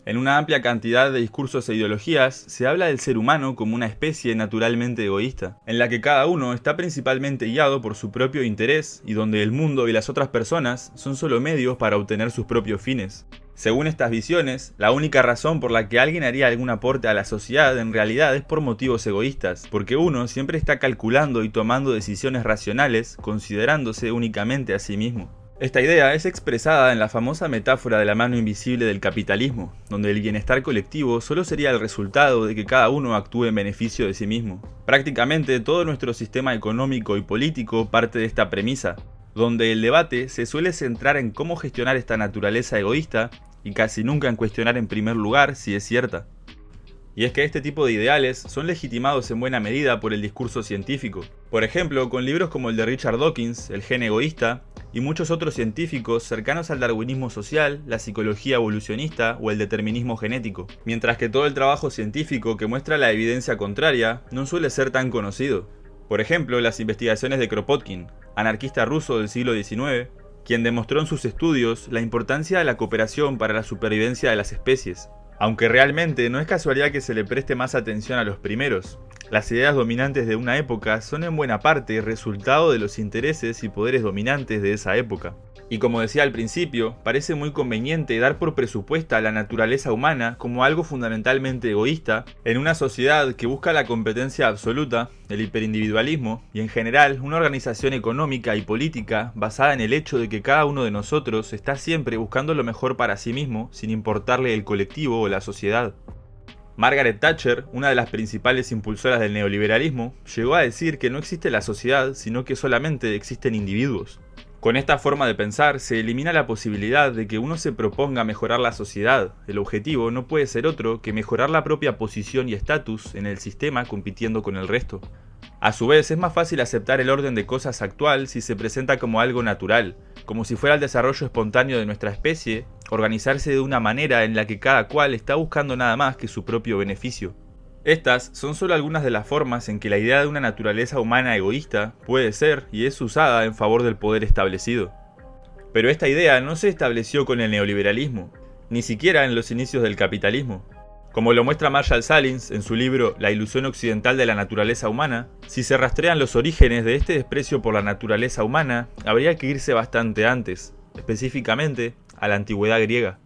En una amplia cantidad de discursos e ideologías se habla del ser humano como una especie naturalmente egoísta, en la que cada uno está principalmente guiado por su propio interés y donde el mundo y las otras personas son solo medios para obtener sus propios fines. Según estas visiones, la única razón por la que alguien haría algún aporte a la sociedad en realidad es por motivos egoístas, porque uno siempre está calculando y tomando decisiones racionales considerándose únicamente a sí mismo. Esta idea es expresada en la famosa metáfora de la mano invisible del capitalismo, donde el bienestar colectivo solo sería el resultado de que cada uno actúe en beneficio de sí mismo. Prácticamente todo nuestro sistema económico y político parte de esta premisa, donde el debate se suele centrar en cómo gestionar esta naturaleza egoísta y casi nunca en cuestionar en primer lugar si es cierta. Y es que este tipo de ideales son legitimados en buena medida por el discurso científico. Por ejemplo, con libros como el de Richard Dawkins, El gen egoísta, y muchos otros científicos cercanos al darwinismo social, la psicología evolucionista o el determinismo genético. Mientras que todo el trabajo científico que muestra la evidencia contraria no suele ser tan conocido. Por ejemplo, las investigaciones de Kropotkin, anarquista ruso del siglo XIX, quien demostró en sus estudios la importancia de la cooperación para la supervivencia de las especies. Aunque realmente no es casualidad que se le preste más atención a los primeros. Las ideas dominantes de una época son en buena parte resultado de los intereses y poderes dominantes de esa época. Y como decía al principio, parece muy conveniente dar por presupuesta la naturaleza humana como algo fundamentalmente egoísta en una sociedad que busca la competencia absoluta, el hiperindividualismo y en general una organización económica y política basada en el hecho de que cada uno de nosotros está siempre buscando lo mejor para sí mismo sin importarle el colectivo o la sociedad. Margaret Thatcher, una de las principales impulsoras del neoliberalismo, llegó a decir que no existe la sociedad, sino que solamente existen individuos. Con esta forma de pensar se elimina la posibilidad de que uno se proponga mejorar la sociedad. El objetivo no puede ser otro que mejorar la propia posición y estatus en el sistema compitiendo con el resto. A su vez, es más fácil aceptar el orden de cosas actual si se presenta como algo natural, como si fuera el desarrollo espontáneo de nuestra especie, organizarse de una manera en la que cada cual está buscando nada más que su propio beneficio. Estas son solo algunas de las formas en que la idea de una naturaleza humana egoísta puede ser y es usada en favor del poder establecido. Pero esta idea no se estableció con el neoliberalismo, ni siquiera en los inicios del capitalismo. Como lo muestra Marshall Sahlins en su libro La ilusión occidental de la naturaleza humana, si se rastrean los orígenes de este desprecio por la naturaleza humana, habría que irse bastante antes, específicamente a la antigüedad griega.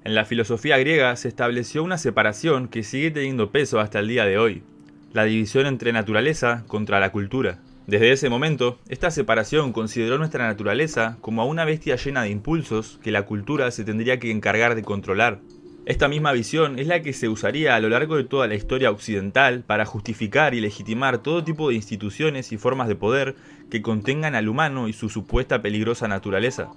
En la filosofía griega se estableció una separación que sigue teniendo peso hasta el día de hoy, la división entre naturaleza contra la cultura. Desde ese momento, esta separación consideró nuestra naturaleza como a una bestia llena de impulsos que la cultura se tendría que encargar de controlar. Esta misma visión es la que se usaría a lo largo de toda la historia occidental para justificar y legitimar todo tipo de instituciones y formas de poder que contengan al humano y su supuesta peligrosa naturaleza.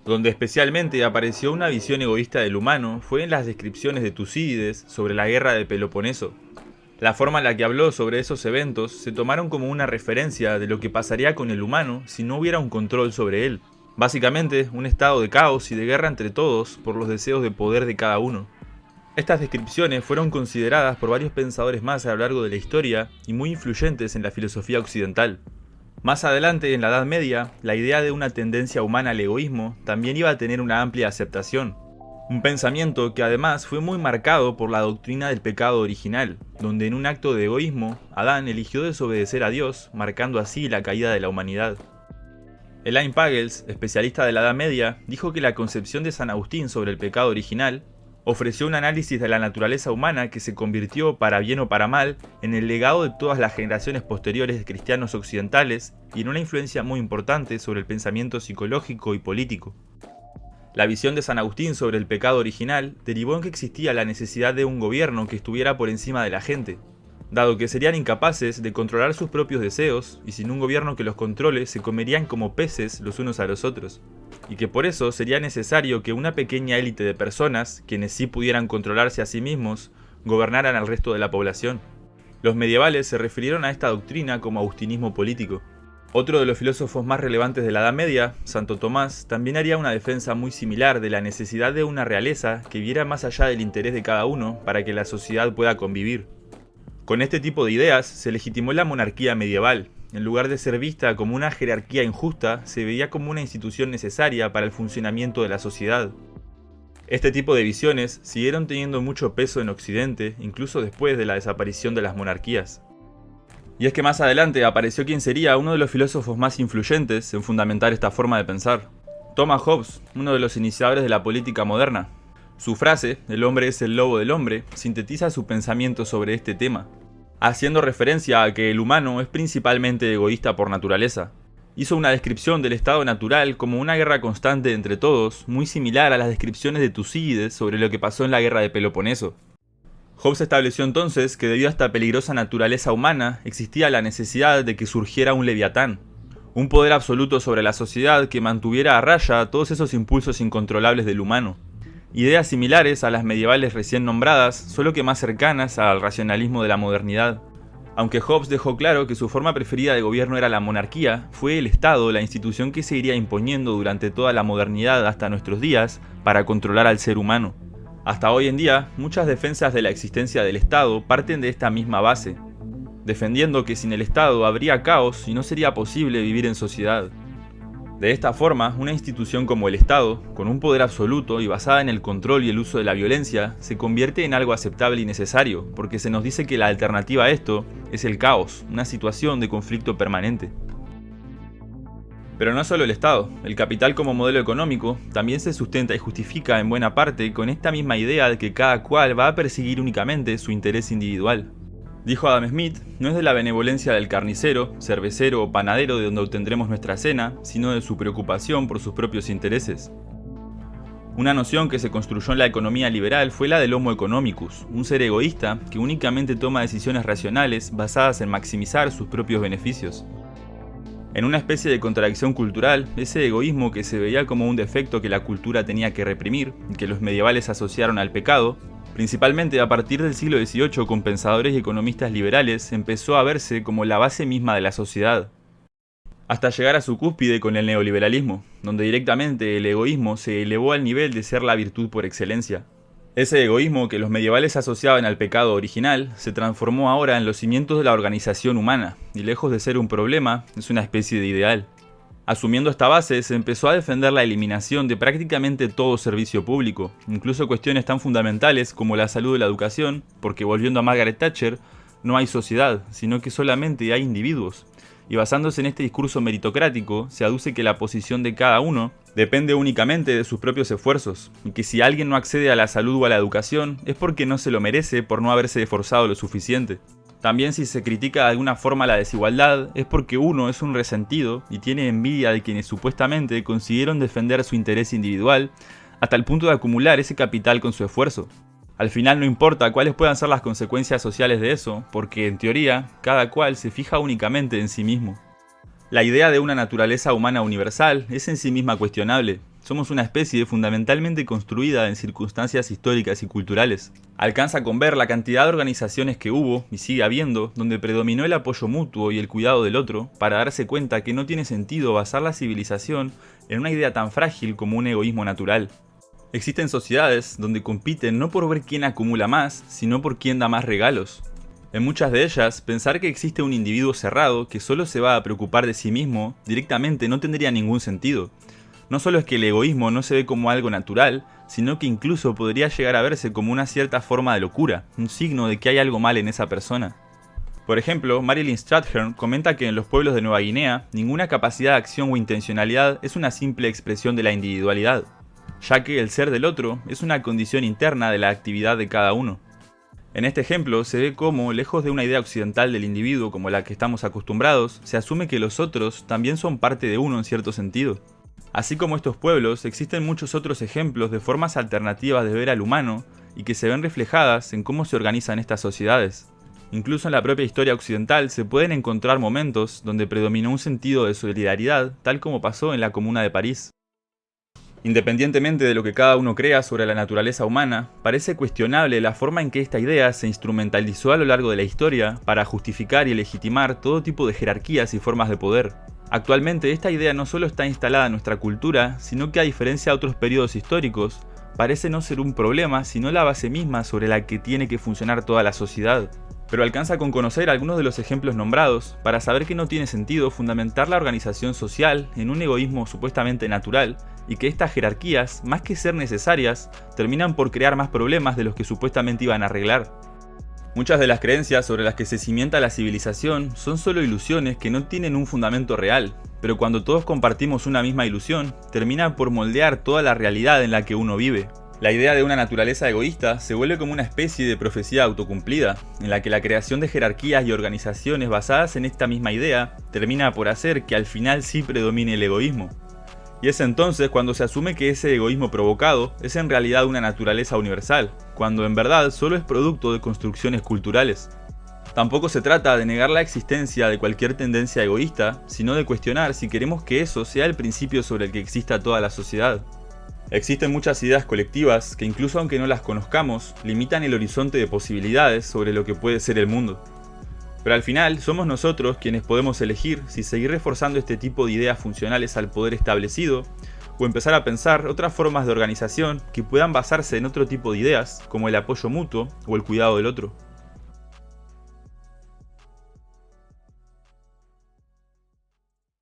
Donde especialmente apareció una visión egoísta del humano fue en las descripciones de Tucídides sobre la guerra de Peloponeso. La forma en la que habló sobre esos eventos se tomaron como una referencia de lo que pasaría con el humano si no hubiera un control sobre él. Básicamente, un estado de caos y de guerra entre todos por los deseos de poder de cada uno. Estas descripciones fueron consideradas por varios pensadores más a lo largo de la historia y muy influyentes en la filosofía occidental. Más adelante, en la Edad Media, la idea de una tendencia humana al egoísmo también iba a tener una amplia aceptación. Un pensamiento que además fue muy marcado por la doctrina del pecado original, donde en un acto de egoísmo, Adán eligió desobedecer a Dios, marcando así la caída de la humanidad. Elaine Pagels, especialista de la Edad Media, dijo que la concepción de San Agustín sobre el pecado original ofreció un análisis de la naturaleza humana que se convirtió, para bien o para mal, en el legado de todas las generaciones posteriores de cristianos occidentales y en una influencia muy importante sobre el pensamiento psicológico y político. La visión de San Agustín sobre el pecado original derivó en que existía la necesidad de un gobierno que estuviera por encima de la gente, dado que serían incapaces de controlar sus propios deseos y sin un gobierno que los controle se comerían como peces los unos a los otros, y que por eso sería necesario que una pequeña élite de personas, quienes sí pudieran controlarse a sí mismos, gobernaran al resto de la población. Los medievales se refirieron a esta doctrina como agustinismo político. Otro de los filósofos más relevantes de la Edad Media, Santo Tomás, también haría una defensa muy similar de la necesidad de una realeza que viera más allá del interés de cada uno para que la sociedad pueda convivir. Con este tipo de ideas se legitimó la monarquía medieval. En lugar de ser vista como una jerarquía injusta, se veía como una institución necesaria para el funcionamiento de la sociedad. Este tipo de visiones siguieron teniendo mucho peso en Occidente, incluso después de la desaparición de las monarquías. Y es que más adelante apareció quien sería uno de los filósofos más influyentes en fundamentar esta forma de pensar: Thomas Hobbes, uno de los iniciadores de la política moderna. Su frase, "el hombre es el lobo del hombre", sintetiza su pensamiento sobre este tema, haciendo referencia a que el humano es principalmente egoísta por naturaleza. Hizo una descripción del estado natural como una guerra constante entre todos, muy similar a las descripciones de Tucídides sobre lo que pasó en la guerra de Peloponeso. Hobbes estableció entonces que debido a esta peligrosa naturaleza humana existía la necesidad de que surgiera un leviatán, un poder absoluto sobre la sociedad que mantuviera a raya todos esos impulsos incontrolables del humano. Ideas similares a las medievales recién nombradas, solo que más cercanas al racionalismo de la modernidad. Aunque Hobbes dejó claro que su forma preferida de gobierno era la monarquía, fue el Estado la institución que se iría imponiendo durante toda la modernidad hasta nuestros días para controlar al ser humano. Hasta hoy en día, muchas defensas de la existencia del Estado parten de esta misma base, defendiendo que sin el Estado habría caos y no sería posible vivir en sociedad. De esta forma, una institución como el Estado, con un poder absoluto y basada en el control y el uso de la violencia, se convierte en algo aceptable y necesario, porque se nos dice que la alternativa a esto es el caos, una situación de conflicto permanente. Pero no solo el Estado, el capital como modelo económico también se sustenta y justifica en buena parte con esta misma idea de que cada cual va a perseguir únicamente su interés individual. Dijo Adam Smith, no es de la benevolencia del carnicero, cervecero o panadero de donde obtendremos nuestra cena, sino de su preocupación por sus propios intereses. Una noción que se construyó en la economía liberal fue la del Homo economicus, un ser egoísta que únicamente toma decisiones racionales basadas en maximizar sus propios beneficios. En una especie de contradicción cultural, ese egoísmo que se veía como un defecto que la cultura tenía que reprimir, y que los medievales asociaron al pecado, principalmente a partir del siglo XVIII con pensadores y economistas liberales, empezó a verse como la base misma de la sociedad, hasta llegar a su cúspide con el neoliberalismo, donde directamente el egoísmo se elevó al nivel de ser la virtud por excelencia. Ese egoísmo que los medievales asociaban al pecado original se transformó ahora en los cimientos de la organización humana, y lejos de ser un problema, es una especie de ideal. Asumiendo esta base, se empezó a defender la eliminación de prácticamente todo servicio público, incluso cuestiones tan fundamentales como la salud y la educación, porque volviendo a Margaret Thatcher, no hay sociedad, sino que solamente hay individuos. Y basándose en este discurso meritocrático, se aduce que la posición de cada uno depende únicamente de sus propios esfuerzos, y que si alguien no accede a la salud o a la educación, es porque no se lo merece por no haberse esforzado lo suficiente. También si se critica de alguna forma la desigualdad, es porque uno es un resentido y tiene envidia de quienes supuestamente consiguieron defender su interés individual hasta el punto de acumular ese capital con su esfuerzo. Al final no importa cuáles puedan ser las consecuencias sociales de eso, porque en teoría, cada cual se fija únicamente en sí mismo. La idea de una naturaleza humana universal es en sí misma cuestionable. Somos una especie fundamentalmente construida en circunstancias históricas y culturales. Alcanza con ver la cantidad de organizaciones que hubo, y sigue habiendo, donde predominó el apoyo mutuo y el cuidado del otro, para darse cuenta que no tiene sentido basar la civilización en una idea tan frágil como un egoísmo natural. Existen sociedades donde compiten no por ver quién acumula más, sino por quién da más regalos. En muchas de ellas, pensar que existe un individuo cerrado que solo se va a preocupar de sí mismo directamente no tendría ningún sentido. No solo es que el egoísmo no se ve como algo natural, sino que incluso podría llegar a verse como una cierta forma de locura, un signo de que hay algo mal en esa persona. Por ejemplo, Marilyn Strathern comenta que en los pueblos de Nueva Guinea, ninguna capacidad de acción o intencionalidad es una simple expresión de la individualidad, ya que el ser del otro es una condición interna de la actividad de cada uno. En este ejemplo se ve cómo, lejos de una idea occidental del individuo como la que estamos acostumbrados, se asume que los otros también son parte de uno en cierto sentido. Así como estos pueblos, existen muchos otros ejemplos de formas alternativas de ver al humano y que se ven reflejadas en cómo se organizan estas sociedades. Incluso en la propia historia occidental se pueden encontrar momentos donde predominó un sentido de solidaridad, tal como pasó en la Comuna de París. Independientemente de lo que cada uno crea sobre la naturaleza humana, parece cuestionable la forma en que esta idea se instrumentalizó a lo largo de la historia para justificar y legitimar todo tipo de jerarquías y formas de poder. Actualmente esta idea no solo está instalada en nuestra cultura, sino que a diferencia de otros periodos históricos, parece no ser un problema, sino la base misma sobre la que tiene que funcionar toda la sociedad. Pero alcanza con conocer algunos de los ejemplos nombrados para saber que no tiene sentido fundamentar la organización social en un egoísmo supuestamente natural y que estas jerarquías, más que ser necesarias, terminan por crear más problemas de los que supuestamente iban a arreglar. Muchas de las creencias sobre las que se cimienta la civilización son solo ilusiones que no tienen un fundamento real, pero cuando todos compartimos una misma ilusión, termina por moldear toda la realidad en la que uno vive. La idea de una naturaleza egoísta se vuelve como una especie de profecía autocumplida, en la que la creación de jerarquías y organizaciones basadas en esta misma idea termina por hacer que al final sí predomine el egoísmo. Y es entonces cuando se asume que ese egoísmo provocado es en realidad una naturaleza universal, cuando en verdad solo es producto de construcciones culturales. Tampoco se trata de negar la existencia de cualquier tendencia egoísta, sino de cuestionar si queremos que eso sea el principio sobre el que exista toda la sociedad. Existen muchas ideas colectivas que, incluso aunque no las conozcamos, limitan el horizonte de posibilidades sobre lo que puede ser el mundo. Pero al final somos nosotros quienes podemos elegir si seguir reforzando este tipo de ideas funcionales al poder establecido o empezar a pensar otras formas de organización que puedan basarse en otro tipo de ideas, como el apoyo mutuo o el cuidado del otro.